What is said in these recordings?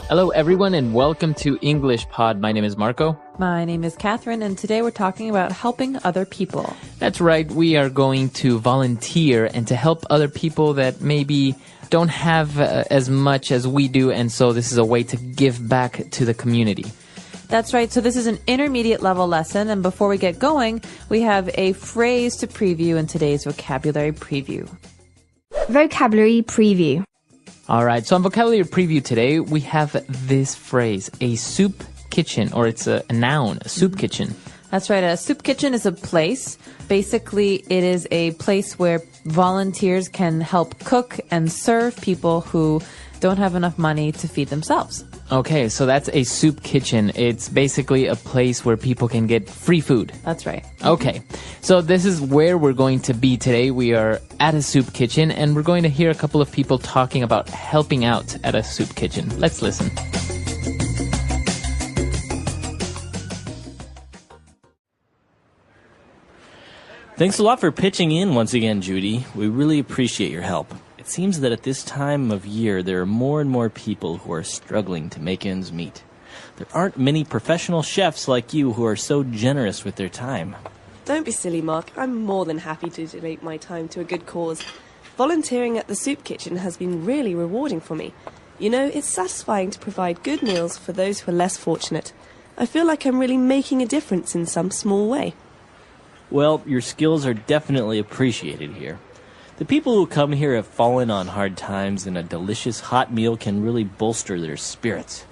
Hello, everyone, and welcome to English Pod. My name is Marco. My name is Catherine, and today we're talking about helping other people. That's right. We are going to volunteer and to help other people that maybe don't have as much as we do, and so this is a way to give back to the community. That's right. So this is an intermediate level lesson, and before we get going, we have a phrase to preview in today's vocabulary preview. Vocabulary preview. All right, so on vocabulary preview today, we have this phrase, a soup kitchen, or it's a noun, a soup kitchen. That's right. A soup kitchen is a place. Basically, it is a place where volunteers can help cook and serve people who don't have enough money to feed themselves. Okay, so that's a soup kitchen. It's basically a place where people can get free food. That's right. Okay, so this is where we're going to be today. We are at a soup kitchen, and we're going to hear a couple of people talking about helping out at a soup kitchen. Let's listen. Thanks a lot for pitching in once again, Judy. We really appreciate your help. It seems that at this time of year, there are more and more people who are struggling to make ends meet. There aren't many professional chefs like you who are so generous with their time. Don't be silly, Mark. I'm more than happy to donate my time to a good cause. Volunteering at the soup kitchen has been really rewarding for me. You know, it's satisfying to provide good meals for those who are less fortunate. I feel like I'm really making a difference in some small way. Well, your skills are definitely appreciated here. The people who come here have fallen on hard times, and a delicious hot meal can really bolster their spirits.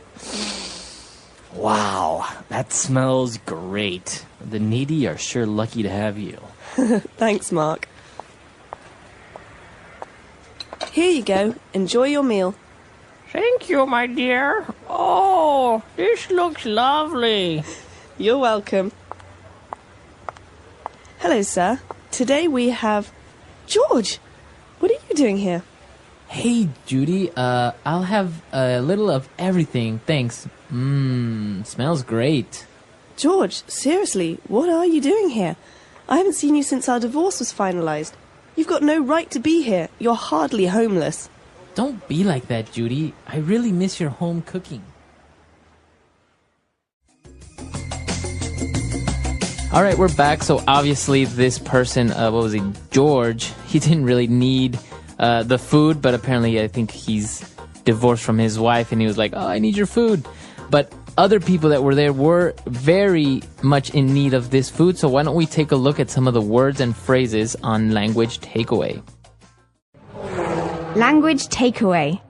Wow, that smells great. The needy are sure lucky to have you. Thanks, Mark. Here you go. Enjoy your meal. Thank you, my dear. Oh, this looks lovely. You're welcome. Hello, sir. Today we have... George, what are you doing here? Hey, Judy, I'll have a little of everything, thanks. Smells great. George, seriously, what are you doing here? I haven't seen you since our divorce was finalized. You've got no right to be here. You're hardly homeless. Don't be like that, Judy. I really miss your home cooking. All right, we're back. So obviously this person, George, he didn't really need the food, but apparently I think he's divorced from his wife, and he was like, oh, I need your food. But other people that were there were very much in need of this food, so why don't we take a look at some of the words and phrases on language takeaway. Language takeaway.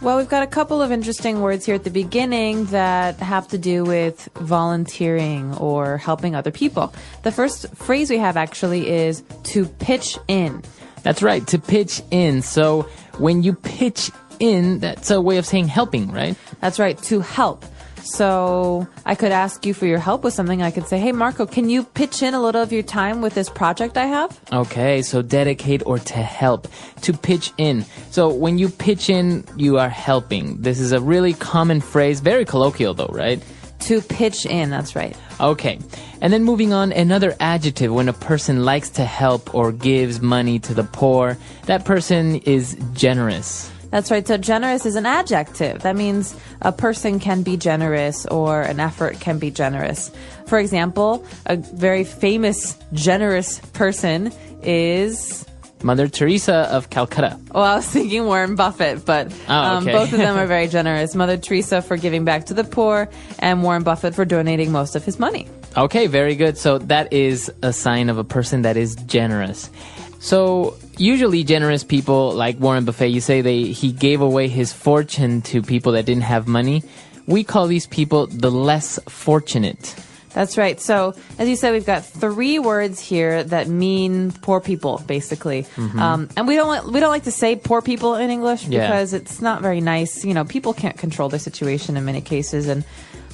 Well, we've got a couple of interesting words here at the beginning that have to do with volunteering or helping other people. The first phrase we have actually is to pitch in. That's right, to pitch in. So when you pitch in, that's a way of saying helping, right? That's right, to help. So I could ask you for your help with something. I could say, hey, Marco, can you pitch in a little of your time with this project I have? Okay, so dedicate or to help, to pitch in. So when you pitch in, you are helping. This is a really common phrase, very colloquial though, right? To pitch in, that's right. Okay, and then moving on, another adjective when a person likes to help or gives money to the poor, that person is generous. That's right. So generous is an adjective. That means a person can be generous or an effort can be generous. For example, a very famous generous person is... Mother Teresa of Calcutta. Well, I was thinking Warren Buffett, but okay. Both of them are very generous. Mother Teresa for giving back to the poor and Warren Buffett for donating most of his money. Okay, very good. So that is a sign of a person that is generous. So usually generous people like Warren Buffett, you say he gave away his fortune to people that didn't have money. We call these people the less fortunate. That's right. So, as you said, we've got 3 words here that mean poor people, basically. Mm-hmm. And we don't like to say poor people in English because it's not very nice. You know, people can't control their situation in many cases, and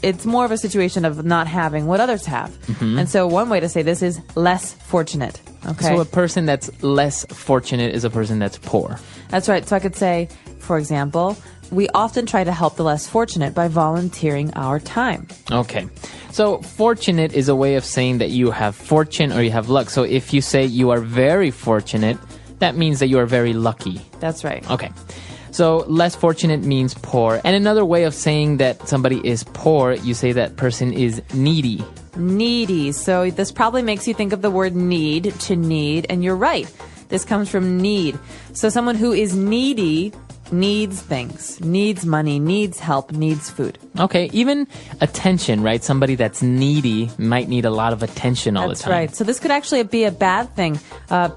it's more of a situation of not having what others have. Mm-hmm. And so one way to say this is less fortunate. Okay. So a person that's less fortunate is a person that's poor. That's right. So I could say, for example, we often try to help the less fortunate by volunteering our time. Okay. So fortunate is a way of saying that you have fortune or you have luck. So if you say you are very fortunate, that means that you are very lucky. That's right. Okay. So less fortunate means poor. And another way of saying that somebody is poor, you say that person is needy. Needy. So this probably makes you think of the word need, to need, and you're right. This comes from need. So someone who is needy needs things, needs money, needs help, needs food. Okay, even attention, right? Somebody that's needy might need a lot of attention all the time. That's right. So this could actually be a bad thing.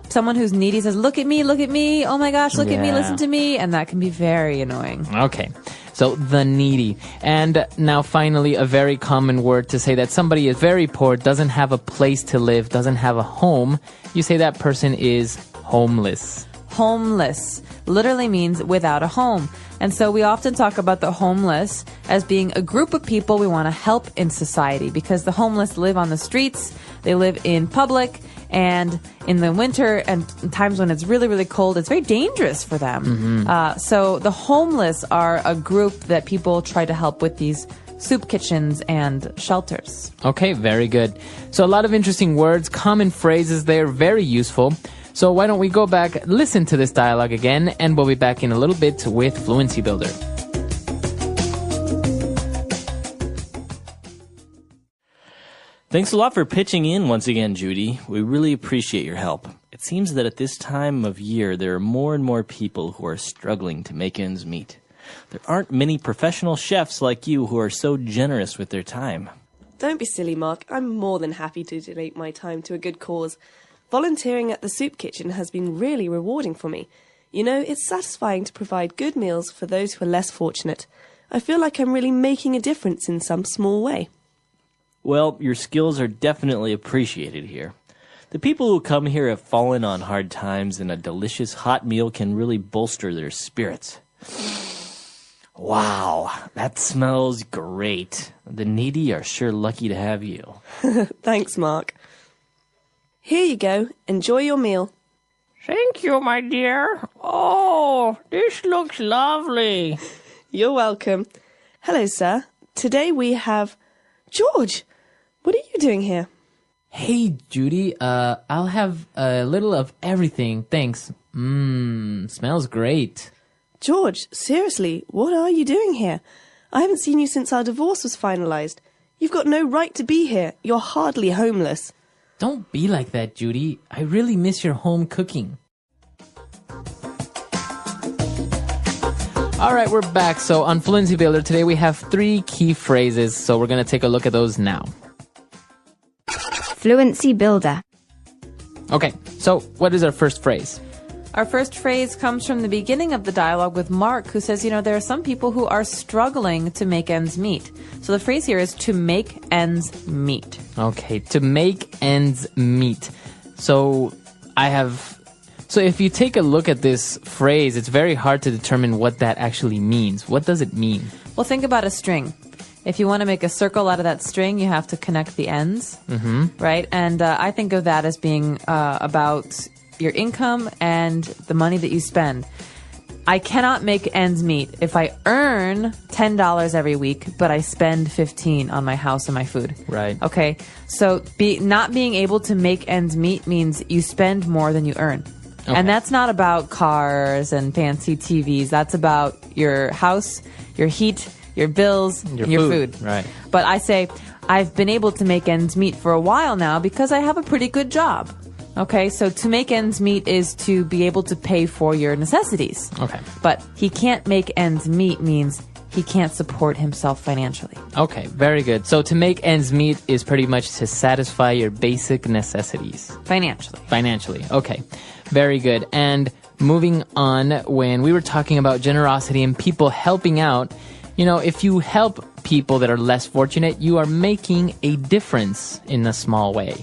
Someone who's needy says, look at me, oh my gosh, look at me, listen to me, and that can be very annoying. Okay, so the needy. And now finally, a very common word to say that somebody is very poor, doesn't have a place to live, doesn't have a home. You say that person is homeless. Homeless literally means without a home. And so we often talk about the homeless as being a group of people we want to help in society, because the homeless live on the streets, they live in public, and in the winter and times when it's really, really cold, it's very dangerous for them. So the homeless are a group that people try to help with these soup kitchens and shelters. Okay, very good. So a lot of interesting words, common phrases there, very useful. So why don't we go back, listen to this dialogue again, and we'll be back in a little bit with Fluency Builder. Thanks a lot for pitching in once again, Judy. We really appreciate your help. It seems that at this time of year, there are more and more people who are struggling to make ends meet. There aren't many professional chefs like you who are so generous with their time. Don't be silly, Mark. I'm more than happy to donate my time to a good cause. Volunteering at the soup kitchen has been really rewarding for me. You know, it's satisfying to provide good meals for those who are less fortunate. I feel like I'm really making a difference in some small way. Well, your skills are definitely appreciated here. The people who come here have fallen on hard times, and a delicious hot meal can really bolster their spirits. Wow, that smells great. The needy are sure lucky to have you. Thanks, Mark. Here you go. Enjoy your meal. Thank you, my dear. Oh, this looks lovely. You're welcome. Hello, sir. Today we have George. What are you doing here? Hey, Judy, I'll have a little of everything, thanks. Smells great. George, seriously, what are you doing here? I haven't seen you since our divorce was finalized. You've got no right to be here. You're hardly homeless. Don't be like that, Judy. I really miss your home cooking. All right, we're back. So on Fluency Builder today, we have 3 key phrases. So we're going to take a look at those now. Fluency Builder. Okay, so what is our first phrase? Our first phrase comes from the beginning of the dialogue with Mark, who says, there are some people who are struggling to make ends meet. So the phrase here is to make ends meet. Okay, to make ends meet. So if you take a look at this phrase, it's very hard to determine what that actually means. What does it mean? Well, think about a string. If you want to make a circle out of that string, you have to connect the ends, right? And I think of that as being about your income and the money that you spend. I cannot make ends meet if I earn $10 every week, but I spend $15 on my house and my food. Right. Okay. So not being able to make ends meet means you spend more than you earn. Okay. And that's not about cars and fancy TVs. That's about your house, your heat, your bills, and your food. Right. But I say, I've been able to make ends meet for a while now because I have a pretty good job. Okay, so to make ends meet is to be able to pay for your necessities. Okay. But he can't make ends meet means he can't support himself financially. Okay, very good. So to make ends meet is pretty much to satisfy your basic necessities. Financially, okay. Very good. And moving on, when we were talking about generosity and people helping out, if you help people that are less fortunate, you are making a difference in a small way.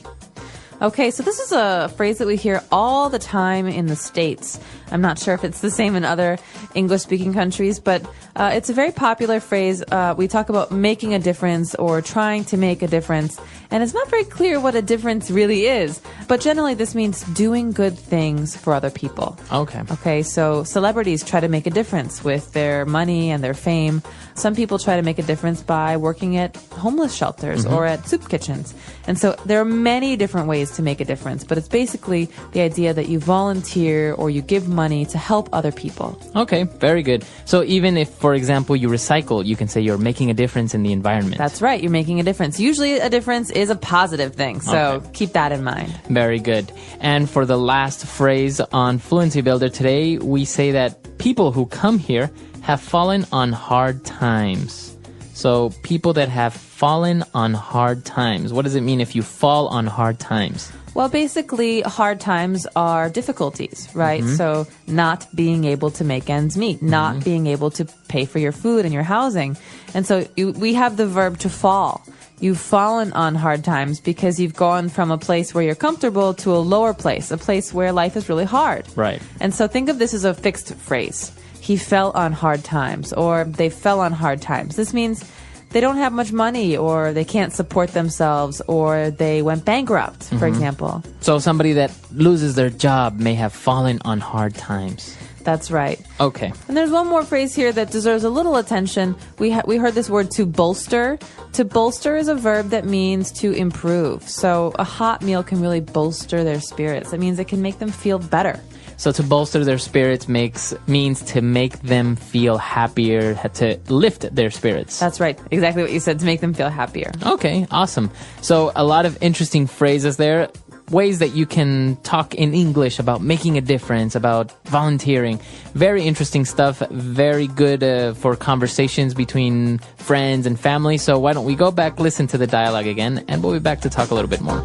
Okay, so this is a phrase that we hear all the time in the States. I'm not sure if it's the same in other English-speaking countries, but it's a very popular phrase. We talk about making a difference or trying to make a difference, and it's not very clear what a difference really is. But generally, this means doing good things for other people. Okay, so celebrities try to make a difference with their money and their fame. Some people try to make a difference by working at homeless shelters or at soup kitchens. And so there are many different ways to make a difference, but it's basically the idea that you volunteer or you give money to help other people. Okay, very good. So even if, for example, you recycle, you can say you're making a difference in the environment. That's right, you're making a difference. Usually a difference is a positive thing, so keep that in mind. Very good. And for the last phrase on Fluency Builder today, we say that people who come here have fallen on hard times. So people that have fallen on hard times. What does it mean if you fall on hard times? Well, basically, hard times are difficulties, right? So not being able to make ends meet, not being able to pay for your food and your housing. And so we have the verb to fall. You've fallen on hard times because you've gone from a place where you're comfortable to a lower place, a place where life is really hard. Right. And so think of this as a fixed phrase. He fell on hard times, or they fell on hard times. This means they don't have much money, or they can't support themselves, or they went bankrupt, for example. So somebody that loses their job may have fallen on hard times. That's right. Okay. And there's one more phrase here that deserves a little attention. We heard this word to bolster. To bolster is a verb that means to improve. So a hot meal can really bolster their spirits. That means it can make them feel better. So to bolster their spirits means to make them feel happier, to lift their spirits. That's right. Exactly what you said, to make them feel happier. Okay, awesome. So a lot of interesting phrases there. Ways that you can talk in English about making a difference, about volunteering. Very interesting stuff. Very good for conversations between friends and family. So why don't we go back, listen to the dialogue again, and we'll be back to talk a little bit more.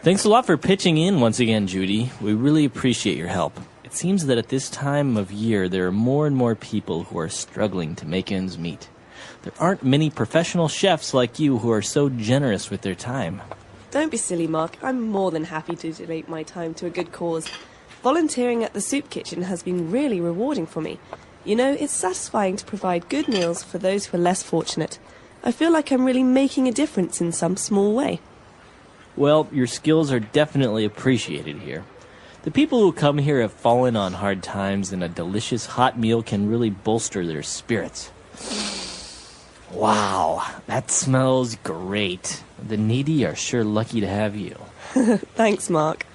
Thanks a lot for pitching in once again, Judy. We really appreciate your help. It seems that at this time of year, there are more and more people who are struggling to make ends meet. There aren't many professional chefs like you who are so generous with their time. Don't be silly, Mark. I'm more than happy to donate my time to a good cause. Volunteering at the soup kitchen has been really rewarding for me. You know, it's satisfying to provide good meals for those who are less fortunate. I feel like I'm really making a difference in some small way. Well, your skills are definitely appreciated here. The people who come here have fallen on hard times, and a delicious hot meal can really bolster their spirits. Wow, that smells great. The needy are sure lucky to have you. Thanks, Mark.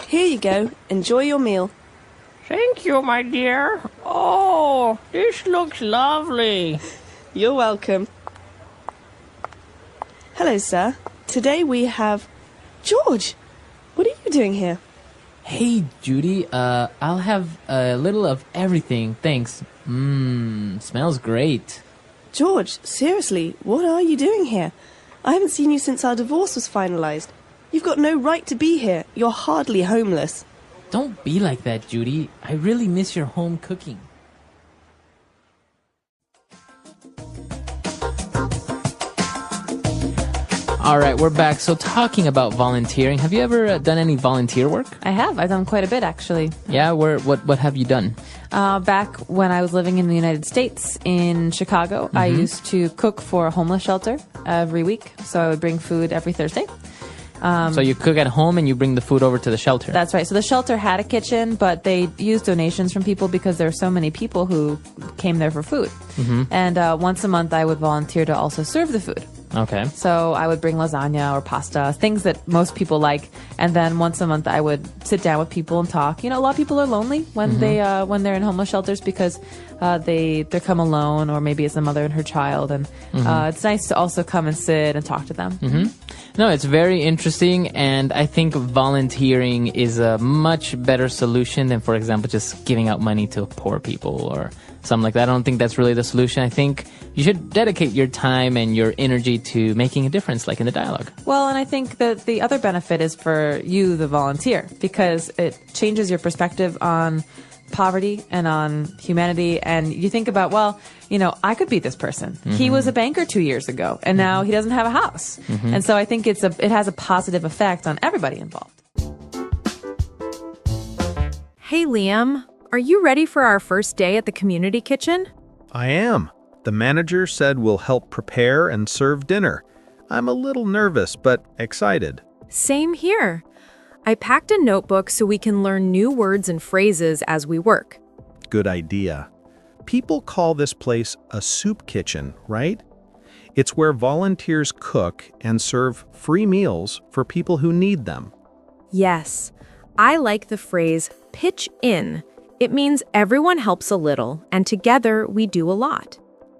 Here you go. Enjoy your meal. Thank you, my dear. Oh, this looks lovely. You're welcome. Hello, sir. Today we have... George, what are you doing here? Hey, Judy, I'll have a little of everything, thanks. Smells great. George, seriously, what are you doing here? I haven't seen you since our divorce was finalized. You've got no right to be here. You're hardly homeless. Don't be like that, Judy. I really miss your home cooking. All right, we're back. So talking about volunteering, have you ever done any volunteer work? I have. I've done quite a bit, actually. Yeah, what have you done? Back when I was living in the United States, in Chicago, I used to cook for a homeless shelter every week. So I would bring food every Thursday. So you cook at home and you bring the food over to the shelter? That's right. So the shelter had a kitchen, but they used donations from people because there were so many people who came there for food. And once a month, I would volunteer to also serve the food. Okay. So I would bring lasagna or pasta, things that most people like, and then once a month I would sit down with people and talk. You know, a lot of people are lonely when they're in homeless shelters because they come alone, or maybe it's a mother and her child, and it's nice to also come and sit and talk to them. No, it's very interesting, and I think volunteering is a much better solution than, for example, just giving out money to poor people or something like that. I don't think that's really the solution. I think you should dedicate your time and your energy to making a difference, like in the dialogue. Well, and I think that the other benefit is for you, the volunteer, because it changes your perspective on poverty and on humanity. And you think about, well, you know, I could be this person. He was a banker 2 years ago, and now he doesn't have a house. And so I think it has a positive effect on everybody involved. Hey, Liam, are you ready for our first day at the community kitchen? I am. The manager said we'll help prepare and serve dinner. I'm a little nervous, but excited. Same here. I packed a notebook so we can learn new words and phrases as we work. good idea. People call this place a soup kitchen, right? It's where volunteers cook and serve free meals for people who need them. Yes, I like the phrase pitch in. It means everyone helps a little, and together we do a lot.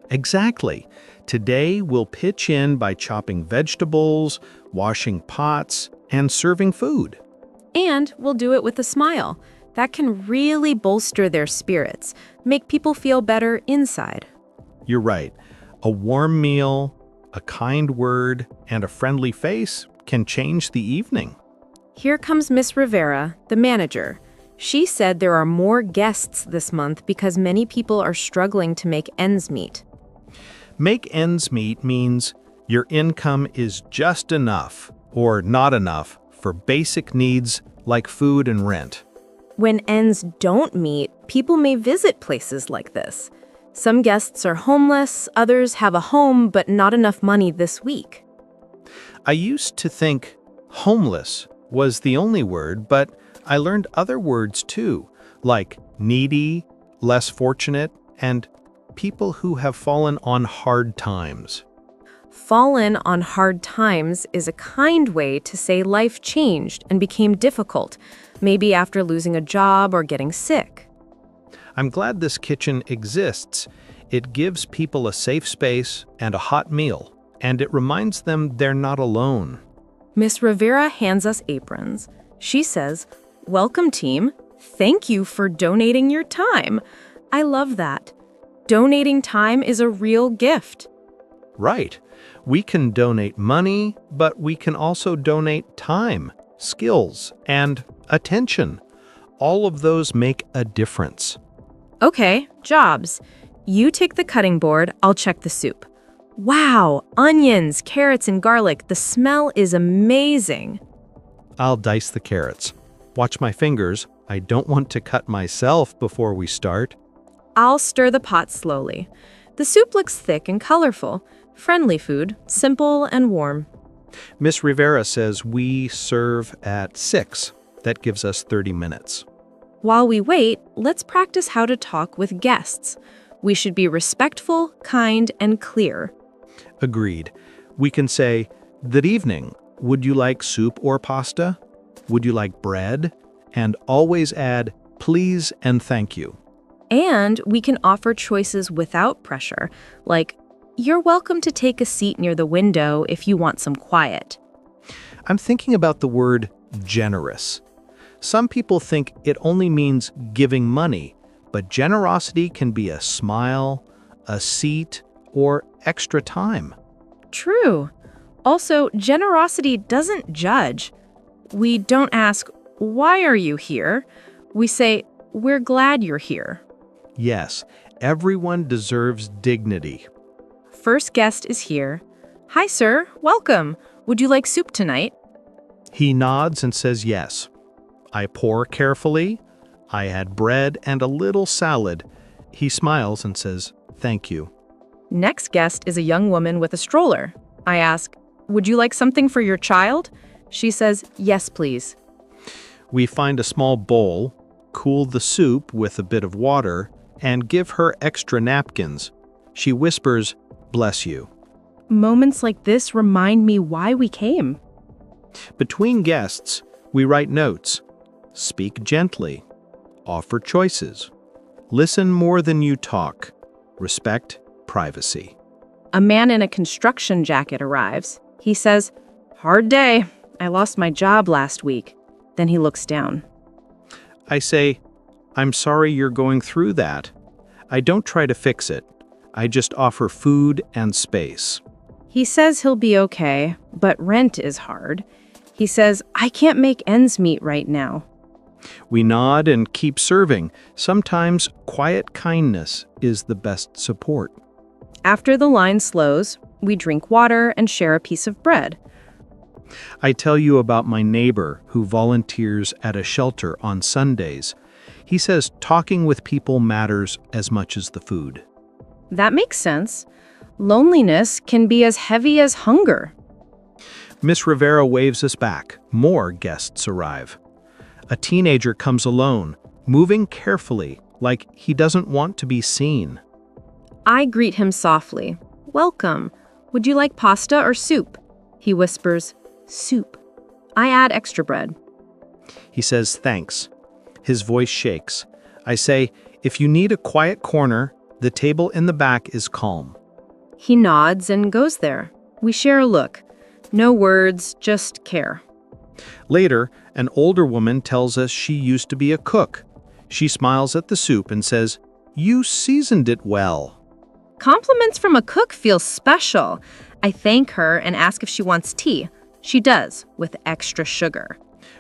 Exactly. Today we'll pitch in by chopping vegetables, washing pots, and serving food. And we'll do it with a smile. That can really bolster their spirits, make people feel better inside. You're right. A warm meal, a kind word, and a friendly face can change the evening. Here comes Miss Rivera, the manager. She said there are more guests this month because many people are struggling to make ends meet. Make ends meet means your income is just enough or not enough for basic needs like food and rent. When ends don't meet, people may visit places like this. Some guests are homeless, others have a home but not enough money this week. I used to think homeless was the only word, but I learned other words too, like needy, less fortunate, and people who have fallen on hard times. Fallen on hard times is a kind way to say life changed and became difficult, maybe after losing a job or getting sick. I'm glad this kitchen exists. It gives people a safe space and a hot meal, and it reminds them they're not alone. Miss Rivera hands us aprons. She says, "Welcome, team. Thank you for donating your time." I love that. Donating time is a real gift. Right. We can donate money, but we can also donate time, skills, and attention. All of those make a difference. Okay, jobs. You take the cutting board, I'll check the soup. Wow, onions, carrots, and garlic. The smell is amazing. I'll dice the carrots. Watch my fingers. I don't want to cut myself before we start. I'll stir the pot slowly. The soup looks thick and colorful. Friendly food, simple and warm. Miss Rivera says we serve at 6. That gives us 30 minutes. While we wait, let's practice how to talk with guests. We should be respectful, kind, and clear. Agreed. We can say, "Good evening. Would you like soup or pasta? Would you like bread?" And always add, "Please and thank you." And we can offer choices without pressure, like, "You're welcome to take a seat near the window if you want some quiet." I'm thinking about the word generous. Some people think it only means giving money, but generosity can be a smile, a seat, or extra time. True. Also, generosity doesn't judge. We don't ask, "Why are you here?" We say, "We're glad you're here." Yes, everyone deserves dignity. First guest is here. "Hi, sir. Welcome. Would you like soup tonight?" He nods and says yes. I pour carefully. I add bread and a little salad. He smiles and says, "Thank you." Next guest is a young woman with a stroller. I ask, "Would you like something for your child?" She says, "Yes, please." We find a small bowl, cool the soup with a bit of water, and give her extra napkins. She whispers, "Bless you." Moments like this remind me why we came. Between guests, we write notes. Speak gently. Offer choices. Listen more than you talk. Respect privacy. A man in a construction jacket arrives. He says, "Hard day. I lost my job last week." Then he looks down. I say, "I'm sorry you're going through that." I don't try to fix it. I just offer food and space. He says he'll be okay, but rent is hard. He says, "I can't make ends meet right now." We nod and keep serving. Sometimes quiet kindness is the best support. After the line slows, we drink water and share a piece of bread. I tell you about my neighbor who volunteers at a shelter on Sundays. He says talking with people matters as much as the food. That makes sense. Loneliness can be as heavy as hunger. Miss Rivera waves us back. More guests arrive. A teenager comes alone, moving carefully, like he doesn't want to be seen. I greet him softly. Welcome. Would you like pasta or soup? He whispers, soup. I add extra bread. He says thanks. His voice shakes. I say, if you need a quiet corner, the table in the back is calm. He nods and goes there. We share a look. No words, just care. Later, an older woman tells us she used to be a cook. She smiles at the soup and says, "You seasoned it well." Compliments from a cook feel special. I thank her and ask if she wants tea. She does, with extra sugar.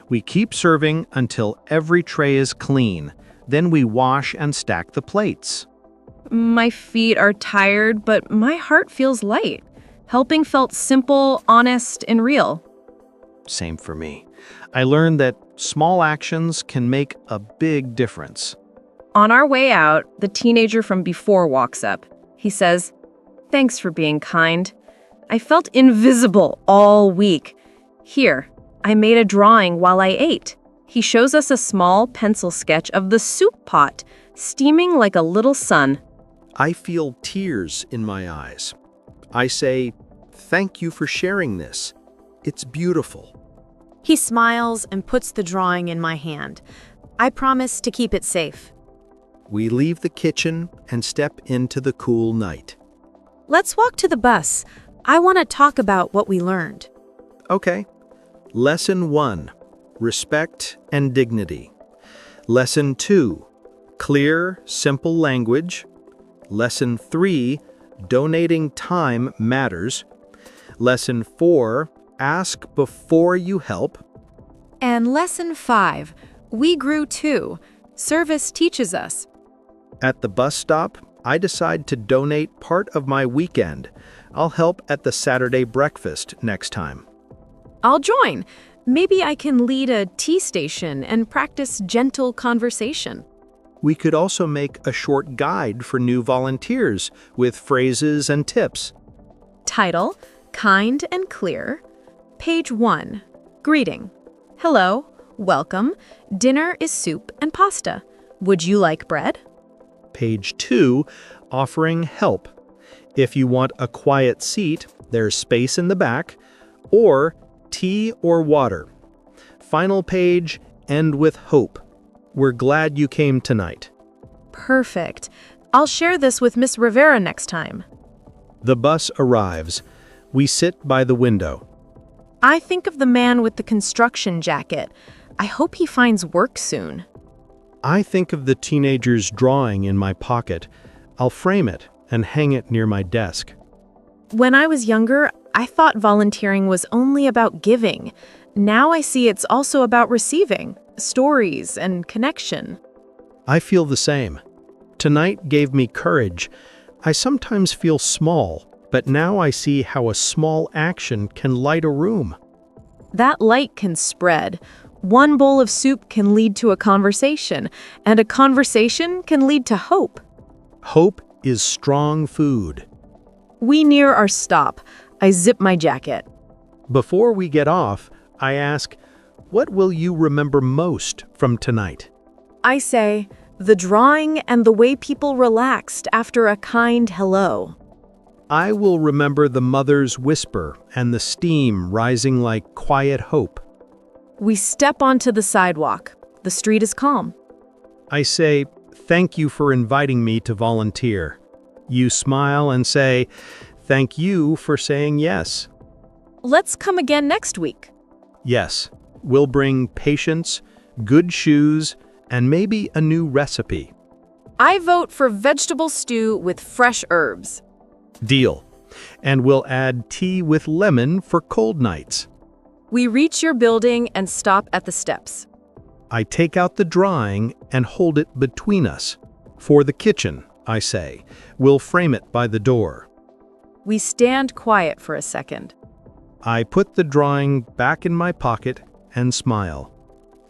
We keep serving until every tray is clean. Then we wash and stack the plates. My feet are tired, but my heart feels light. Helping felt simple, honest, and real. Same for me. I learned that small actions can make a big difference. On our way out, the teenager from before walks up. He says, "Thanks for being kind. I felt invisible all week. Here, I made a drawing while I ate." He shows us a small pencil sketch of the soup pot, steaming like a little sun. I feel tears in my eyes. I say, "Thank you for sharing this. It's beautiful." He smiles and puts the drawing in my hand. I promise to keep it safe. We leave the kitchen and step into the cool night. Let's walk to the bus. I want to talk about what we learned. Okay. Lesson 1, respect and dignity. Lesson 2, clear, simple language. Lesson 3, donating time matters. Lesson 4, ask before you help. And lesson 5, we grew too. Service teaches us. At the bus stop, I decide to donate part of my weekend. I'll help at the Saturday breakfast next time. I'll join. Maybe I can lead a tea station and practice gentle conversation. We could also make a short guide for new volunteers with phrases and tips. Title, Kind and Clear. Page 1, Greeting. Hello, welcome. Dinner is soup and pasta. Would you like bread? Page 2, offering help. If you want a quiet seat, there's space in the back, or tea or water. Final page, end with hope. We're glad you came tonight. Perfect. I'll share this with Miss Rivera next time. The bus arrives. We sit by the window. I think of the man with the construction jacket. I hope he finds work soon. I think of the teenager's drawing in my pocket. I'll frame it and hang it near my desk. When I was younger, I thought volunteering was only about giving. Now I see it's also about receiving stories and connection. I feel the same. Tonight gave me courage. I sometimes feel small, but now I see how a small action can light a room. That light can spread. One bowl of soup can lead to a conversation, and a conversation can lead to hope. Hope is strong food. We near our stop. I zip my jacket. Before we get off, I ask, what will you remember most from tonight? I say, the drawing and the way people relaxed after a kind hello. I will remember the mother's whisper and the steam rising like quiet hope. We step onto the sidewalk. The street is calm. I say, thank you for inviting me to volunteer. You smile and say, thank you for saying yes. Let's come again next week. Yes, we'll bring patience, good shoes, and maybe a new recipe. I vote for vegetable stew with fresh herbs. Deal. And we'll add tea with lemon for cold nights. We reach your building and stop at the steps. I take out the drawing and hold it between us. For the kitchen, I say. We'll frame it by the door. We stand quiet for a second. I put the drawing back in my pocket and smile.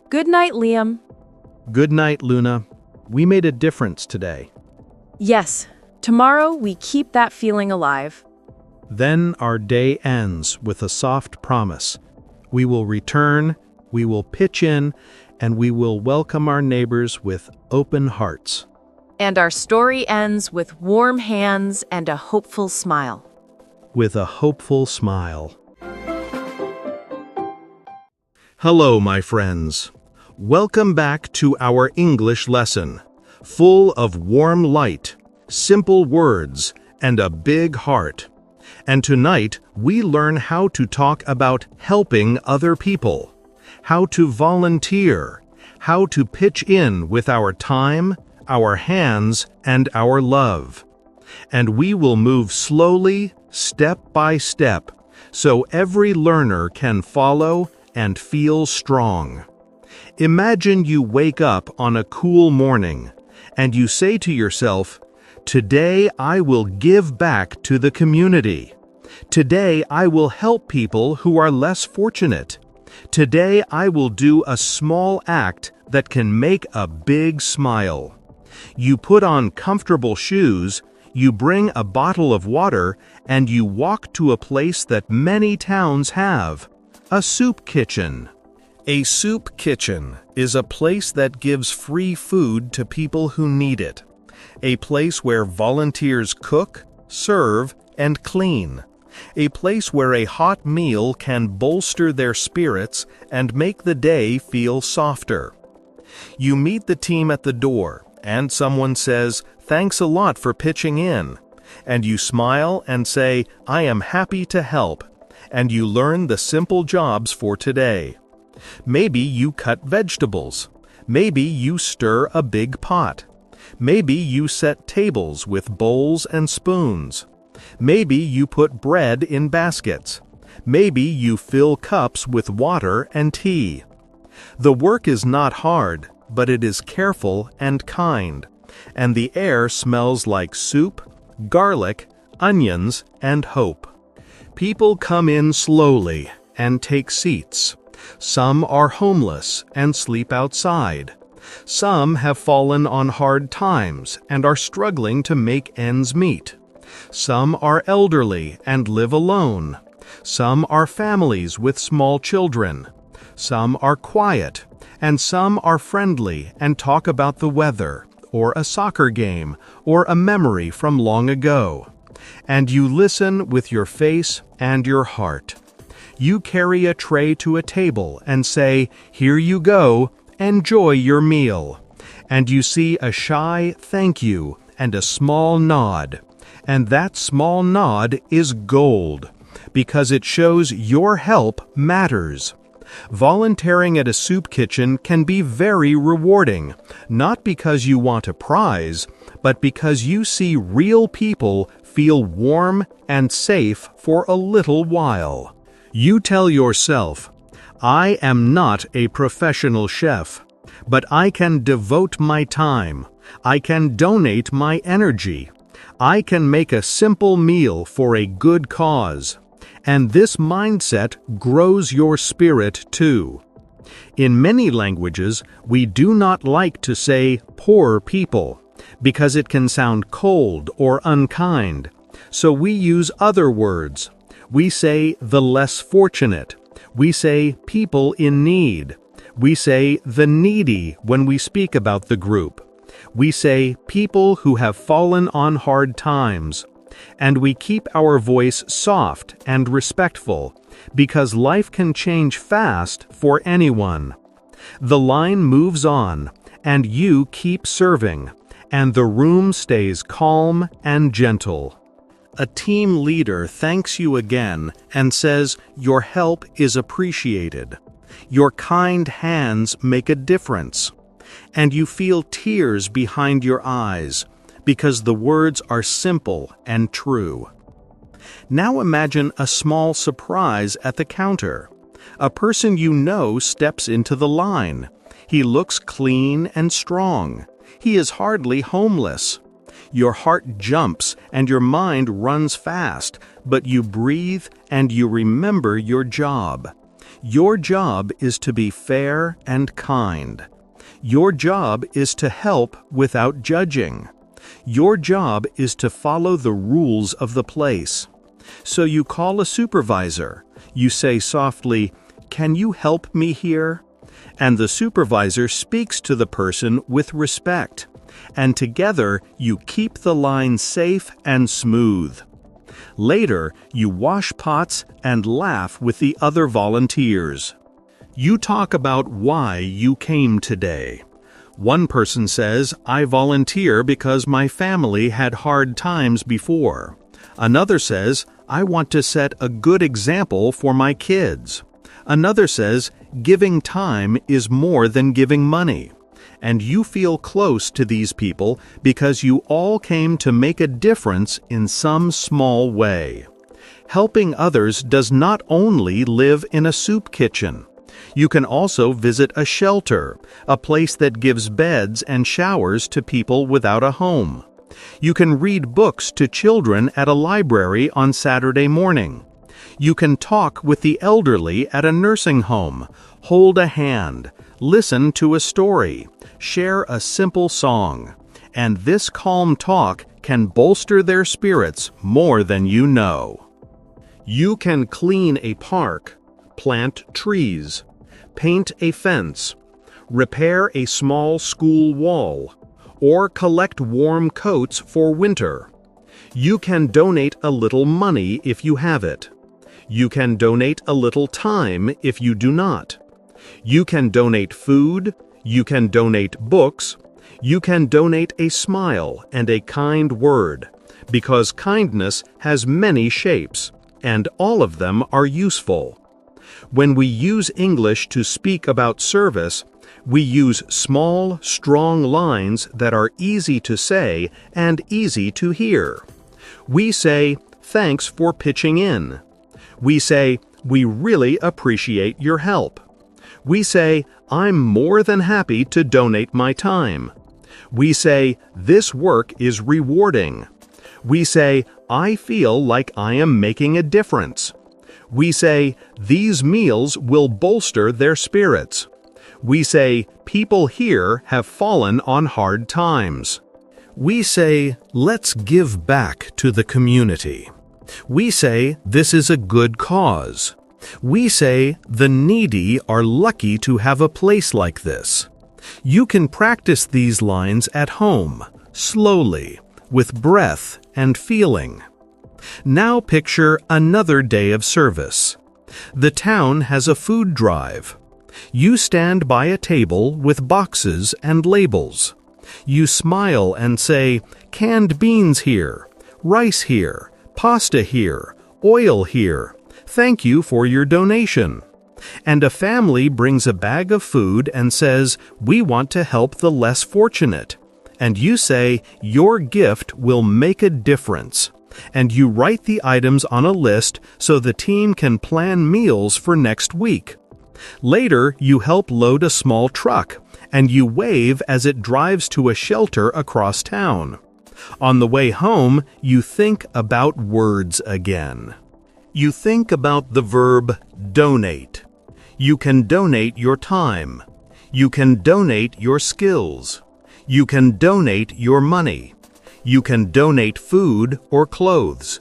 Good night, Liam. Good night, Luna. We made a difference today. Yes. Tomorrow, we keep that feeling alive. Then our day ends with a soft promise. We will return, we will pitch in, and we will welcome our neighbors with open hearts. And our story ends with warm hands and a hopeful smile. With a hopeful smile. Hello, my friends. Welcome back to our English lesson, full of warm light, simple words, and a big heart. And tonight, we learn how to talk about helping other people, how to volunteer, how to pitch in with our time, our hands, and our love. And we will move slowly, step by step, so every learner can follow and feel strong. Imagine you wake up on a cool morning, and you say to yourself, "Today I will give back to the community. Today I will help people who are less fortunate. Today I will do a small act that can make a big smile." You put on comfortable shoes, you bring a bottle of water, and you walk to a place that many towns have, a soup kitchen. A soup kitchen is a place that gives free food to people who need it, a place where volunteers cook, serve, and clean, a place where a hot meal can bolster their spirits and make the day feel softer. You meet the team at the door, and someone says, "Thanks a lot for pitching in." And you smile and say, "I am happy to help." And you learn the simple jobs for today. Maybe you cut vegetables. Maybe you stir a big pot. Maybe you set tables with bowls and spoons. Maybe you put bread in baskets. Maybe you fill cups with water and tea. The work is not hard, but it is careful and kind, and the air smells like soup, garlic, onions, and hope. People come in slowly and take seats. Some are homeless and sleep outside. Some have fallen on hard times and are struggling to make ends meet. Some are elderly and live alone. Some are families with small children. Some are quiet, and some are friendly and talk about the weather, or a soccer game, or a memory from long ago. And you listen with your face and your heart. You carry a tray to a table and say, "Here you go, enjoy your meal." And you see a shy thank you and a small nod. And that small nod is gold, because it shows your help matters. Volunteering at a soup kitchen can be very rewarding, not because you want a prize, but because you see real people feel warm and safe for a little while. You tell yourself, "I am not a professional chef, but I can devote my time. I can donate my energy. I can make a simple meal for a good cause." And this mindset grows your spirit too. In many languages, we do not like to say poor people, because it can sound cold or unkind. So we use other words. We say the less fortunate. We say people in need. We say the needy when we speak about the group. We say people who have fallen on hard times. And we keep our voice soft and respectful, because life can change fast for anyone. The line moves on, and you keep serving, and the room stays calm and gentle. A team leader thanks you again and says your help is appreciated. Your kind hands make a difference. And you feel tears behind your eyes, because the words are simple and true. Now imagine a small surprise at the counter. A person you know steps into the line. He looks clean and strong. He is hardly homeless. Your heart jumps and your mind runs fast, but you breathe and you remember your job. Your job is to be fair and kind. Your job is to help without judging. Your job is to follow the rules of the place. So you call a supervisor. You say softly, "Can you help me here?" And the supervisor speaks to the person with respect. and together you keep the line safe and smooth. Later, you wash pots and laugh with the other volunteers. You talk about why you came today. One person says, "I volunteer because my family had hard times before." Another says, "I want to set a good example for my kids." Another says, "Giving time is more than giving money." And you feel close to these people because you all came to make a difference in some small way. Helping others does not only live in a soup kitchen. You can also visit a shelter, a place that gives beds and showers to people without a home. You can read books to children at a library on Saturday morning. You can talk with the elderly at a nursing home, hold a hand, listen to a story, share a simple song. And this calm talk can bolster their spirits more than you know. You can clean a park, plant trees, paint a fence, repair a small school wall, or collect warm coats for winter. You can donate a little money if you have it. You can donate a little time if you do not. You can donate food, you can donate books, you can donate a smile and a kind word, because kindness has many shapes, and all of them are useful. When we use English to speak about service, we use small, strong lines that are easy to say and easy to hear. We say, "Thanks for pitching in." We say, "We really appreciate your help." We say, "I'm more than happy to donate my time." We say, "This work is rewarding." We say, "I feel like I am making a difference." We say, "These meals will bolster their spirits." We say, "People here have fallen on hard times." We say, "Let's give back to the community." We say, "This is a good cause." We say, "The needy are lucky to have a place like this." You can practice these lines at home, slowly, with breath and feeling. Now picture another day of service. The town has a food drive. You stand by a table with boxes and labels. You smile and say, "Canned beans here, rice here, pasta here, oil here. Thank you for your donation." And a family brings a bag of food and says, "We want to help the less fortunate." And you say, "Your gift will make a difference." And you write the items on a list so the team can plan meals for next week. Later, you help load a small truck, and you wave as it drives to a shelter across town. On the way home, you think about words again. You think about the verb donate. You can donate your time. You can donate your skills. You can donate your money. You can donate food or clothes.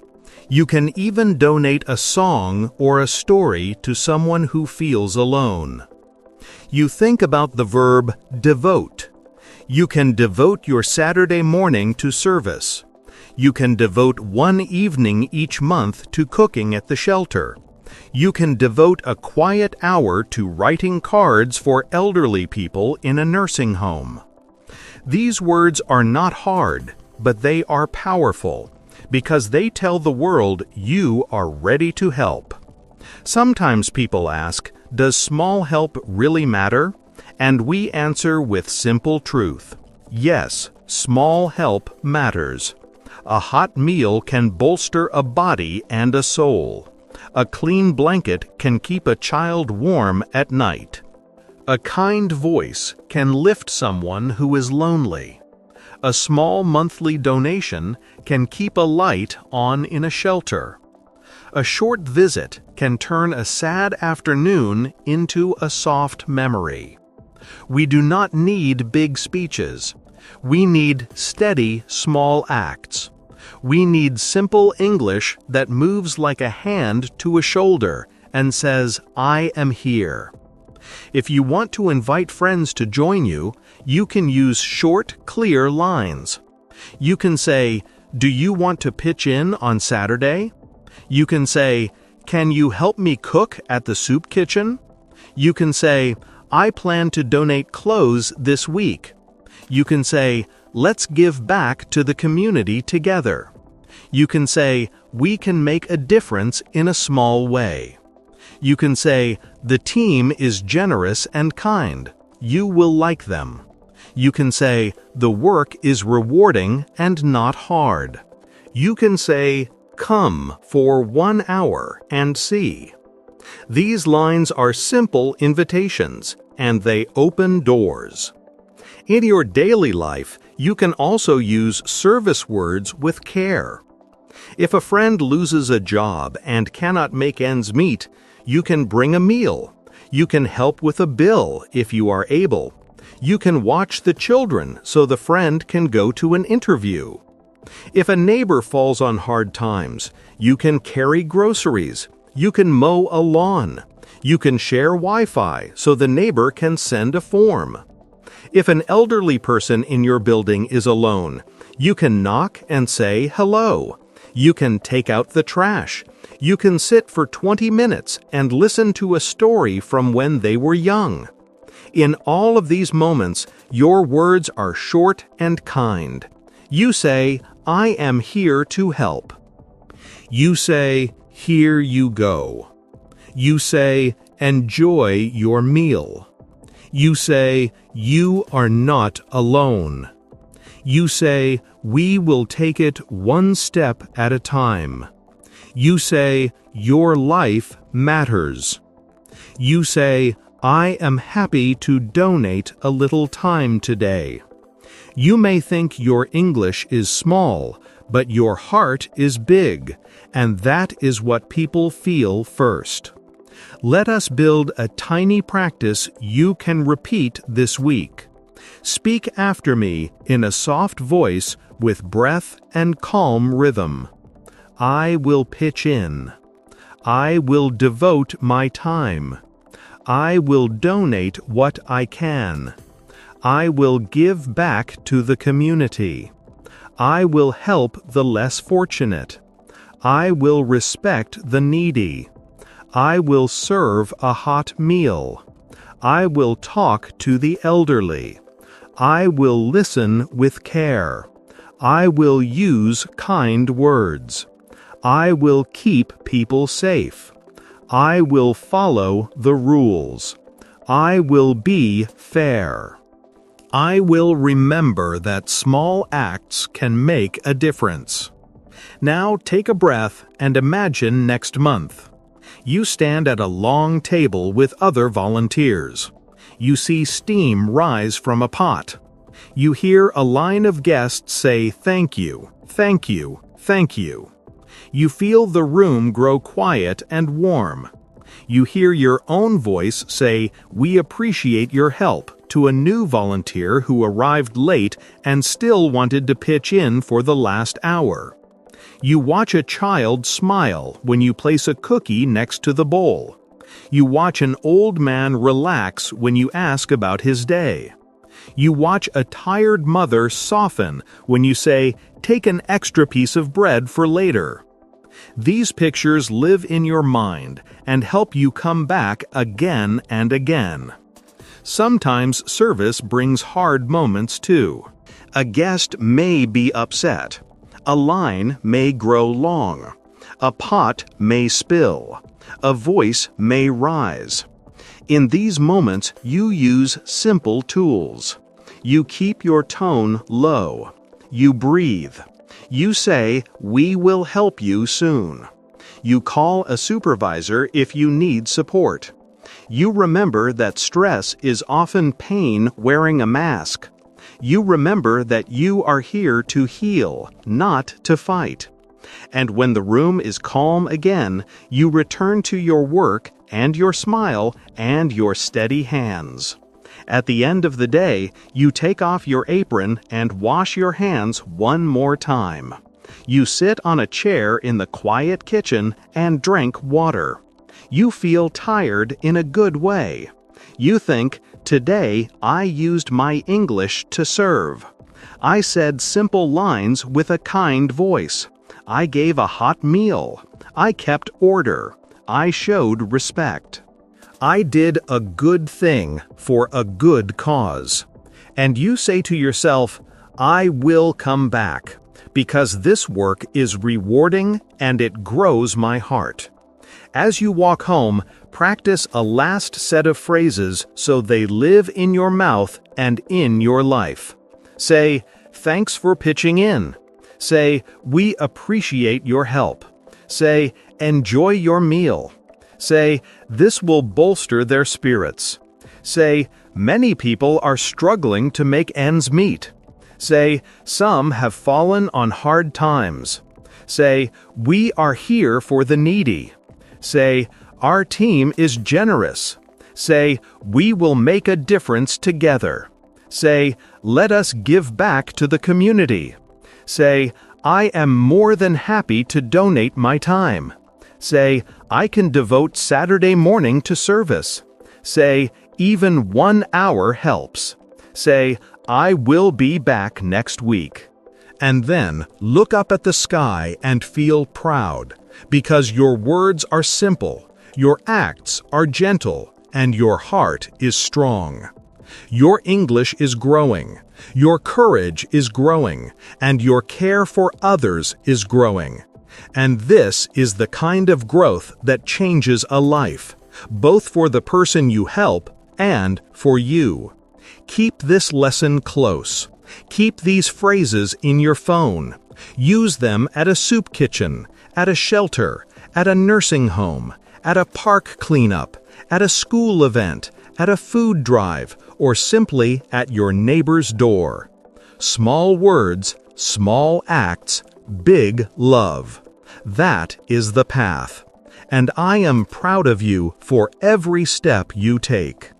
You can even donate a song or a story to someone who feels alone. You think about the verb devote. You can devote your Saturday morning to service. You can devote one evening each month to cooking at the shelter. You can devote a quiet hour to writing cards for elderly people in a nursing home. These words are not hard, but they are powerful, because they tell the world you are ready to help. Sometimes people ask, does small help really matter? And we answer with simple truth. Yes, small help matters. A hot meal can bolster a body and a soul. A clean blanket can keep a child warm at night. A kind voice can lift someone who is lonely. A small monthly donation can keep a light on in a shelter. A short visit can turn a sad afternoon into a soft memory. We do not need big speeches. We need steady, small acts. We need simple English that moves like a hand to a shoulder and says, "I am here." If you want to invite friends to join you, you can use short, clear lines. You can say, "Do you want to pitch in on Saturday?" You can say, "Can you help me cook at the soup kitchen?" You can say, "I plan to donate clothes this week." You can say, "Let's give back to the community together." You can say, "We can make a difference in a small way." You can say, "The team is generous and kind. You will like them." You can say, "The work is rewarding and not hard." You can say, "Come for 1 hour and see." These lines are simple invitations, and they open doors. In your daily life, you can also use service words with care. If a friend loses a job and cannot make ends meet, you can bring a meal. You can help with a bill if you are able. You can watch the children so the friend can go to an interview. If a neighbor falls on hard times, you can carry groceries. You can mow a lawn. You can share Wi-Fi so the neighbor can send a form. If an elderly person in your building is alone, you can knock and say hello. You can take out the trash. You can sit for 20 minutes and listen to a story from when they were young. In all of these moments, your words are short and kind. You say, "I am here to help." You say, "Here you go." You say, "Enjoy your meal." You say, "You are not alone." You say, "We will take it one step at a time." You say, "Your life matters." You say, "I am happy to donate a little time today." You may think your English is small, but your heart is big, and that is what people feel first. Let us build a tiny practice you can repeat this week. Speak after me in a soft voice with breath and calm rhythm. I will pitch in. I will devote my time. I will donate what I can. I will give back to the community. I will help the less fortunate. I will respect the needy. I will serve a hot meal. I will talk to the elderly. I will listen with care. I will use kind words. I will keep people safe. I will follow the rules. I will be fair. I will remember that small acts can make a difference. Now take a breath and imagine next month. You stand at a long table with other volunteers. You see steam rise from a pot. You hear a line of guests say, "Thank you, thank you, thank you." You feel the room grow quiet and warm. You hear your own voice say, "We appreciate your help," to a new volunteer who arrived late and still wanted to pitch in for the last hour. You watch a child smile when you place a cookie next to the bowl. You watch an old man relax when you ask about his day. You watch a tired mother soften when you say, "Take an extra piece of bread for later." These pictures live in your mind and help you come back again and again. Sometimes service brings hard moments too. A guest may be upset. A line may grow long. A pot may spill. A voice may rise. In these moments, you use simple tools. You keep your tone low. You breathe. You say, "We will help you soon." You call a supervisor if you need support. You remember that stress is often pain wearing a mask. You remember that you are here to heal, not to fight. And when the room is calm again, you return to your work and your smile and your steady hands. At the end of the day, you take off your apron and wash your hands one more time. You sit on a chair in the quiet kitchen and drink water. You feel tired in a good way. You think, today I used my English to serve. I said simple lines with a kind voice. I gave a hot meal. I kept order. I showed respect. I did a good thing for a good cause. And you say to yourself, I will come back, because this work is rewarding and it grows my heart. As you walk home, practice a last set of phrases so they live in your mouth and in your life. Say, thanks for pitching in. Say, we appreciate your help. Say, enjoy your meal. Say, this will bolster their spirits. Say, many people are struggling to make ends meet. Say, some have fallen on hard times. Say, we are here for the needy. Say, our team is generous. Say, we will make a difference together. Say, let us give back to the community. Say, I am more than happy to donate my time. Say, I can devote Saturday morning to service. Say, even 1 hour helps. Say, I will be back next week. And then look up at the sky and feel proud, because your words are simple, your acts are gentle, and your heart is strong. Your English is growing, your courage is growing, and your care for others is growing. And this is the kind of growth that changes a life, both for the person you help and for you. Keep this lesson close. Keep these phrases in your phone. Use them at a soup kitchen, at a shelter, at a nursing home, at a park cleanup, at a school event, at a food drive, or simply at your neighbor's door. Small words, small acts, big love. That is the path. And I am proud of you for every step you take.